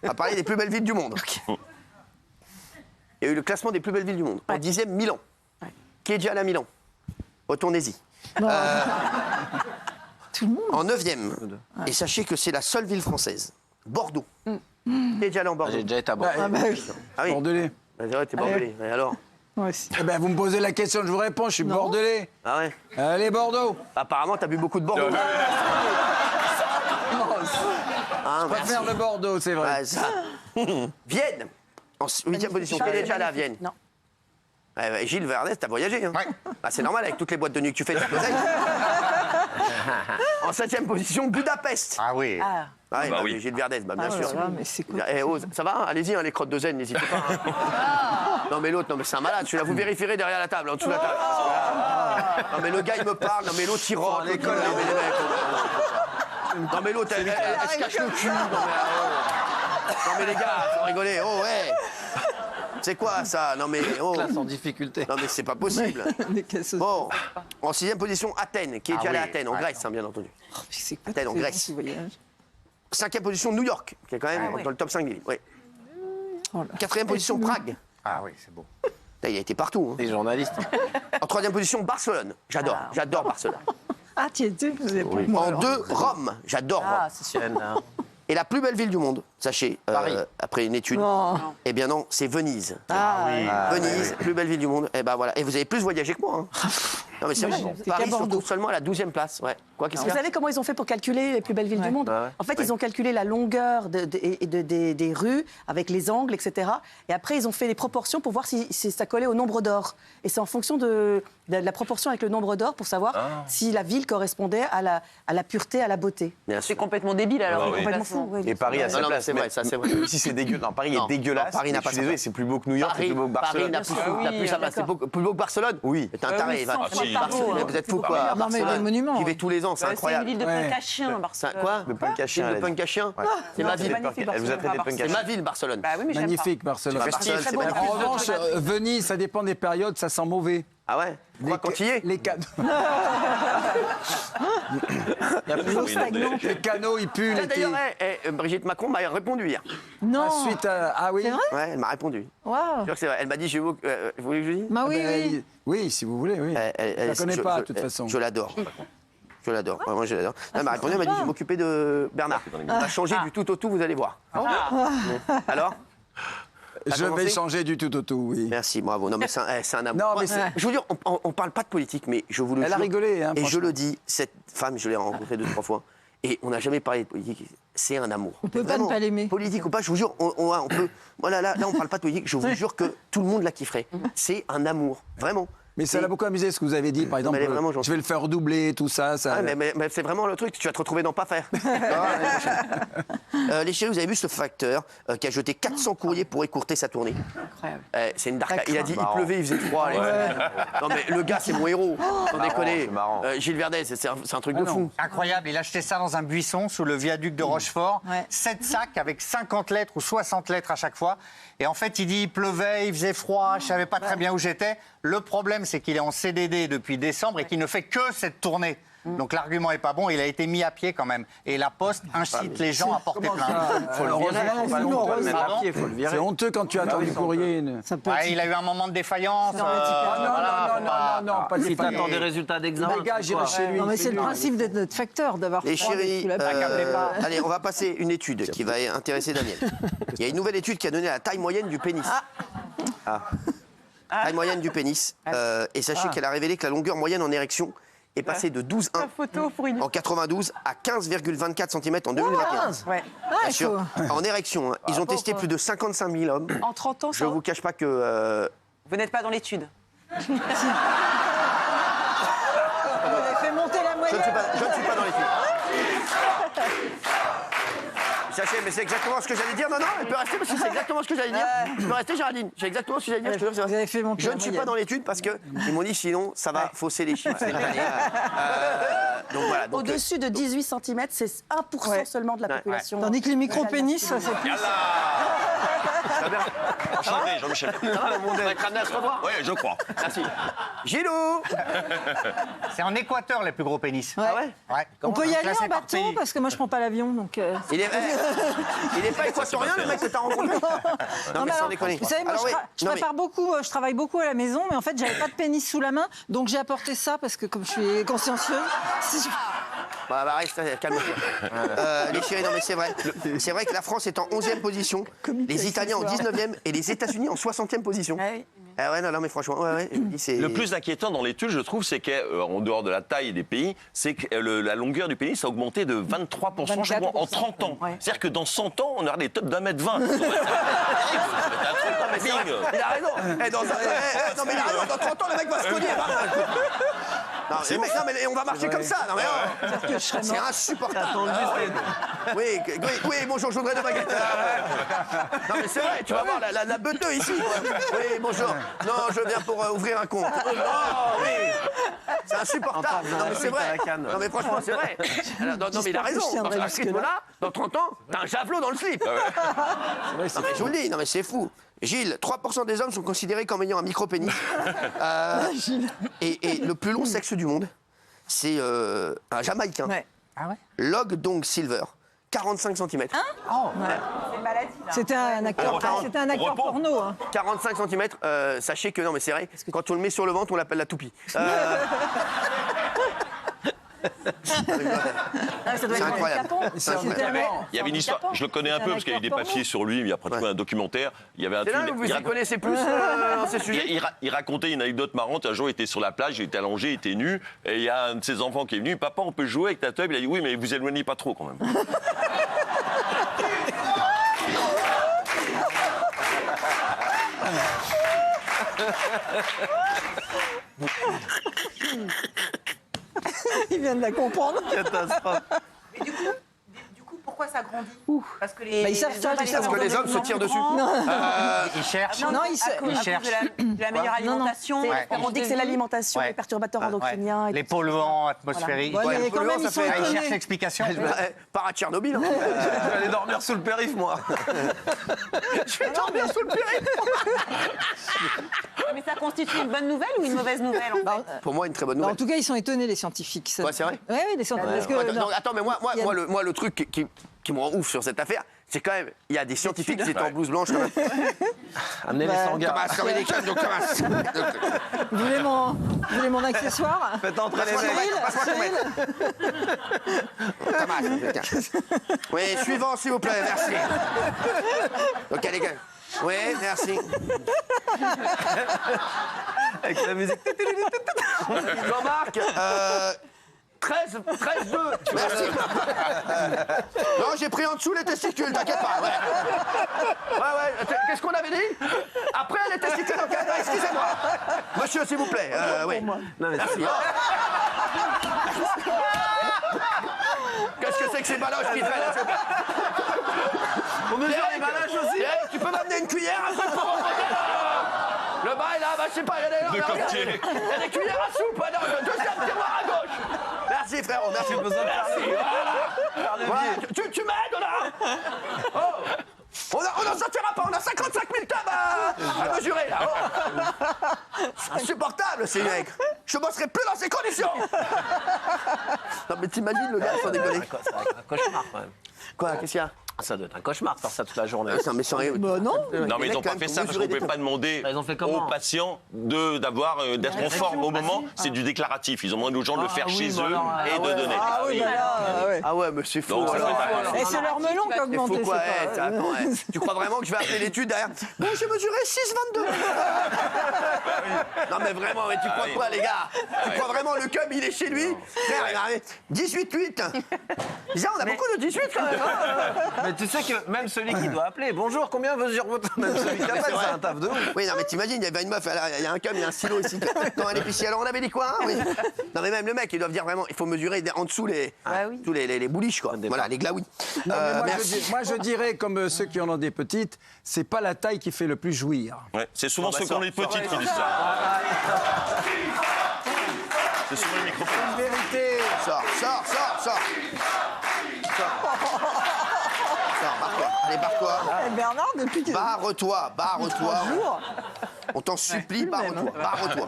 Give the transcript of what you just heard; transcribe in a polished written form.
On va parler des plus belles villes du monde. Il y a eu le classement des plus belles villes du monde. En 10e, Milan. Qui est déjà allé à Milan? Retournez-y. Tout le monde. En 9e, et sachez que c'est la seule ville française, Bordeaux. Qui est déjà allé en Bordeaux? J'ai déjà été à Bordeaux. Ah bah oui. Ah oui. Bordelais. Bah, c'est vrai, t'es bordelais. Et alors? Moi aussi. Eh ben, vous me posez la question, je vous réponds, je suis bordelais. Ah ouais. Allez, Bordeaux. Apparemment, t'as bu beaucoup de Bordeaux. Ah, Je préfère le Bordeaux, c'est vrai. Ouais, ça. Vienne. En 8e position. Qui est déjà allé à Vienne? Non. Ouais, Gilles Vernet, t'as voyagé. Hein. Bah, c'est normal, avec toutes les boîtes de nuit que tu fais, tu peux En 7e position, Budapest. Ah oui. Ah, Ouais, bah bah, oui. Gilles Vernet, bah, bien sûr. là, mais c'est quoi Eh, oh, ça va, hein, allez-y, hein, les crottes de zen, n'hésitez pas. hein. Non mais l'autre, non mais c'est un malade, celui-là, vous vérifierez derrière la table, en dessous de la table. Non mais le gars, il me parle, non mais l'autre, il rentre. Non mais les mecs, non mais l'autre, elle se cache le cul. Non mais les gars, faut rigoler, oh ouais. C'est quoi ça? Non mais oh. Classe en difficulté. Non mais c'est pas possible. mais qu'est-ce que Bon, en 6e position, Athènes, qui est déjà allé à oui, Athènes, en Grèce, hein, bien entendu. c'est quoi Athènes, en ces Grèce. gens qui voyagent 5e position, New York, qui est quand même dans le top 5 des villes. Ouais. Oh là. 4e position, Prague. Ah oui, c'est beau. Putain, il a été partout. Hein. Les journalistes. En 3e position, Barcelone. J'adore, j'adore Barcelone. Ah, tu y étais, vous avez pas moi, En alors. 2, Rome. J'adore Rome. Ah, c'est sûr. Et la plus belle ville du monde, sachez, Paris. après une étude, Non. eh bien non, c'est Venise. Ah, Venise, plus belle ville du monde. Et ben voilà. Et vous avez plus voyagé que moi. Hein. Non mais c'est Moi, vrai. j'étais Paris qu'à se Bordeaux. retrouve seulement à la 12e place. Ouais. Quoi, qu'est-ce qu'il y Vous a? savez comment ils ont fait pour calculer les plus belles villes du monde? Bah ouais. En fait, ils ont calculé la longueur des rues avec les angles, etc. Et après, ils ont fait les proportions pour voir si ça collait au nombre d'or. Et c'est en fonction de la proportion avec le nombre d'or pour savoir si la ville correspondait à la pureté, à la beauté. Bien C'est sûr. complètement débile alors. Ah oui. Complètement fou. oui. Et Paris a Non, sa non, mais place. c'est vrai, ça c'est vrai. Ici, c'est dégueulasse. Non, Paris Non, est dégueulasse. non, Paris n'a Je pas suis sa désolé, place. c'est plus beau que New York, c'est Paris, plus beau que Barcelone. n'a plus sa place. C'est plus beau que Barcelone. Oui. C'est un taré. oui, va. 100 fois si. par jour. Mais vous êtes fou quoi? Non, mais Barcelone. des monuments. J'y vais tous les ans, c'est C'est une incroyable. ville de Ouais. punk à chiens, Ça, Barcelone. quoi? De punk à chien, Ville elle de a punk à chien. Ouais. C'est ma ville. magnifique, Elle vous a traité de punk à C'est chien. ma ville, Barcelone. Bah oui, mais j'aime pas. Magnifique, Barcelone. Barcelone, très c'est beau. ma En ville. revanche, Venise, ça dépend des périodes, ça sent mauvais. Ah ouais? Quoi, quand il y est? Les canaux, L'eau stagnante. les canaux, ils puent Ah, l'été. d'ailleurs, Brigitte Macron m'a répondu hier. Non. Ensuite, ah oui. C'est vrai Ouais, elle m'a répondu. Waouh. Je jure que c'est vrai. Elle m'a dit, vous voulez que je dise? Bah oui, Ben, oui. oui, si vous voulez, oui. Je la connais pas, de toute façon. Je l'adore. Je l'adore. Vraiment, je l'adore. Elle m'a répondu, elle m'a dit, je vais m'occuper de Bernard. Il va changer du tout au tout, vous allez voir. Alors? Je vais commencé changer du tout au tout, oui. Merci, bravo. Non, mais c'est un amour. Non, Moi, mais c'est- je vous dis, on parle pas de politique, mais je vous le Elle a jure. rigolé, hein, Et je franchement. le dis, cette femme, je l'ai rencontrée 2-3 fois. Et on n'a jamais parlé de politique. C'est un amour. On peut pas Vraiment, ne pas l'aimer. Politique ou pas, je vous jure, on peut. Voilà, là, on parle pas de politique. Je vous jure que tout le monde la kifferait. C'est un amour, vraiment. Mais ça l'a beaucoup amusé ce que vous avez dit, par exemple. mais elle est vraiment Je vais le faire doubler, tout ça. Ah, mais c'est vraiment le truc, tu vas te retrouver dans pas faire. Les chéris, vous avez vu ce facteur qui a jeté 400 courriers pour écourter sa tournée. Incroyable. C'est une darka. Il a dit, il pleuvait, il faisait froid. allez. Non mais le gars, c'est mon héros. Sans déconner. c'est marrant. Gilles Verdez, c'est un truc Ah de non. fou. Incroyable, il achetait ça dans un buisson sous le viaduc de Rochefort. Ouais. 7 sacs avec 50 lettres ou 60 lettres à chaque fois. Et en fait, il dit il pleuvait, il faisait froid, je savais pas très bien où j'étais. Le problème, c'est qu'il est en CDD depuis décembre et qu'il ne fait que cette tournée. Donc l'argument est pas bon, il a été mis à pied quand même. Et la Poste incite les gens à porter plainte. C'est honteux quand tu attends du courrier. Ça peut Ouais, il a eu un moment de défaillance. Non, pas Si des t'attends des résultats d'examen. Dégage, j'irai chez lui. Non, mais c'est le principe de notre facteur, d'avoir Les froid chéris, sous la pluie. allez, on va passer une étude qui va intéresser Daniel. Il y a une nouvelle étude qui a donné la taille moyenne du pénis. Taille moyenne du pénis. Et sachez qu'elle a révélé que la longueur moyenne en érection est passée de 12,1 La photo pour une. en 92 à 15,24 cm en 2021. Ouais. Ah, Bien il sûr. faut- En érection, hein. Ils ont testé plus de 55 000 hommes. En 30 ans, Je ça vous cache pas que... Vous n'êtes pas dans l'étude. Vous avez fait monter la Je moyenne. ne suis pas dans l'étude. Sachez, mais c'est exactement ce que j'allais dire. Non, non, elle peut rester parce que c'est exactement ce que j'allais dire. Je peux rester, Géraldine. C'est exactement ce que j'allais dire. Je te jure, c'est Vous vrai. avez fait monter Je la ne suis moyenne. pas dans l'étude parce qu'ils m'ont dit sinon ça va fausser les chiffres. cette année. Donc voilà. Donc, Au-dessus de 18 cm, c'est 1% Ouais. seulement de la Ouais. population. Tandis que les micro-pénis, ça c'est plus. Enchanté, Jean-Michel. On va être amené à se revoir. Oui, je crois. Merci. Gilou. C'est en Équateur les plus gros pénis. Ouais. Ouais. On peut y aller Classé en par bateau pays. parce que moi je prends pas l'avion donc. Il est pas équatorien le mec que t'as rencontré. Non mais sans déconner. Vous savez, moi Alors, oui. je Non, mais- prépare beaucoup, je travaille beaucoup à la maison, mais en fait j'avais pas de pénis sous la main, donc j'ai apporté ça parce que comme je suis consciencieuse. si je- Bah reste, calme-toi. Les chéris, non mais c'est vrai. C'est vrai que la France est en 11e position, les Italiens en 19e et les États-Unis en 60e position. Ah oui. Ah ouais, non mais franchement, ouais, je me dis, c'est... Le plus inquiétant dans l'étude, je trouve, c'est qu'en dehors de la taille des pays, c'est que la longueur du pénis a augmenté de 23% je crois, en 30 ans. Ouais. C'est-à-dire que dans 100 ans, on aura des tops d'1,20 m. Il a raison. Non mais il a raison, dans 30 ans le mec va se cogner. Non mais on va marcher comme ça. Non, mais c'est insupportable. Oui, bonjour, je voudrais deux baguettes. Non mais c'est vrai, tu vas voir la beuteux ici. Oui, bonjour. Non, je viens pour ouvrir un compte. Oh, oui. C'est insupportable. Non mais c'est vrai. Non mais franchement, c'est vrai. Non mais il a raison. Dans ce rythme-là, dans 30 ans, t'as un javelot dans le slip. Non mais je vous le dis, non mais c'est fou. Gilles, 3% des hommes sont considérés comme ayant un micro-pénis. Et le plus long sexe du monde, c'est un Jamaïcain. Ouais. Ah ouais. Log Dong Silver, 45 cm. C'est une maladie, là. C'était un acteur, Repos. porno. Hein. 45 cm, sachez que non mais c'est vrai, quand on le met sur le ventre, on l'appelle la toupie. Ah, ça doit C'est être incroyable. handicapant. C'est incroyable. Il y avait une histoire, je le connais un peu parce qu'il y a eu des papiers sur lui, il y a pratiquement un documentaire. Il y avait un C'est là truc- où vous il y raconte- connaissez plus dans ces sujets. il racontait une anecdote marrante. Un jour, il était sur la plage, il était allongé, il était nu. Et il y a un de ses enfants qui est venu. Papa, on peut jouer avec ta tub? Il a dit oui, mais vous éloignez pas trop quand même. Il vient de la comprendre. Mais du coup, pourquoi ça grandit? Parce que les, Bah, ils savent ça, hommes, ils savent Parce que les hommes se tirent dessus. Ils cherchent. Non, ils se- à cause de la meilleure alimentation. Ouais. On dit que c'est l'alimentation, Ouais. les perturbateurs Ouais. endocriniens. et Les tout ça. polluants atmosphériques. Ouais, mais Ouais, quand même, ils sont ça fait- Ah, ils étonnés. cherchent l'explication. Part à Tchernobyl. Hein. Je vais aller dormir sous le périph', moi. Je vais dormir sous le périph'. Mais ça constitue une bonne nouvelle ou une mauvaise nouvelle, en fait? Pour moi, une très bonne Bah, en nouvelle. tout cas, ils sont étonnés, les scientifiques. Ouais, c'est vrai. Oui, les scientifiques. Parce que, Ouais, non. donc, attends, mais moi, Il y a- le truc qui me rend ouf sur cette affaire, c'est quand même, il y a des scientifiques qui étaient en blouse blanche quand même. Amenez les sangards. Thomas, comme les cannes, donc Thomas. Vous voulez mon accessoire? Faites entrer les Passe-moi ton mecs. mec, passe-moi ton mec. Thomas, tiens. Oui, suivant, s'il vous plaît, merci. Ok, les gars. Oui, merci. Avec la musique. Jean-Marc, 13-2. Merci. Non, j'ai pris en dessous les testicules, t'inquiète pas. Ouais, qu'est-ce qu'on avait dit? Après, les testicules, ok, non, excusez-moi. Monsieur, s'il vous plaît. Oui. Merci. Qu'est-ce que c'est que ces baloches qui traînent? On mesure les balages aussi. Eric, tu peux m'amener une cuillère, un truc pour remonter le bail là, bah je sais pas, il y a des... De regarde, coquetier. il y a des cuillères à soupe, dans le deuxième tiroir à gauche. Merci frérot, merci. J'ai besoin de Merci, voilà. Voilà, tu m'aides là. Oh. On n'en sortira pas, on a 55 000 tables à mesurer là. Oh. C'est insupportable ces mecs. Je bosserai plus dans ces conditions. Non mais t'imagines le gars sans déconner. C'est un cauchemar quand même. Quoi, qu'est-ce qu'il y a? Ça doit être un cauchemar de faire ça toute la journée. Non mais sans rien. Bah non. Non, mais ils n'ont pas fait ça parce qu'on ne pouvait pas demander Ils ont fait comment aux patients d'être en forme au moment. C'est du déclaratif. Ils ont demandé aux gens de le faire oui, chez bah eux alors, et de donner. Ah oui, bah là, ouais. Ah ouais, mais c'est faux. Donc, ça alors. fait pas- Et c'est leur melon qui a C'est augmenté. faux quoi, c'est pas- attends, tu crois vraiment que je vais appeler l'étude derrière? Bon, j'ai mesuré 6,22. Non mais vraiment, mais tu crois quoi les gars? Tu crois vraiment le cum il est chez lui? Frère, il a 18,8. Bizarre, on a beaucoup de 18 quand même. Hein. Mais tu sais que même celui qui doit appeler, bonjour, combien mesure votre. Même celui qui appelle, C'est vrai. c'est un taf de ouf. Oui, non mais t'imagines, il y avait une meuf, il y a un cum, il y a un stylo ici, quand elle est épicier. Alors on avait dit quoi hein, oui. Non mais même le mec, ils doivent dire vraiment, il faut mesurer en dessous tous les bouliches quoi. Voilà, les glaouis. Non, mais Merci. moi, je dirais, comme ceux qui en ont des petites, c'est pas la taille qui fait le plus jouir. Ouais, c'est souvent ceux qui ont les petites qui disent ça. C'est souvent les microphones. Vérité. Sors. barre-toi. Allez, barre-toi. Bernard, depuis que... Barre-toi, barre-toi. jours. On t'en supplie, barre-toi. Barre-toi.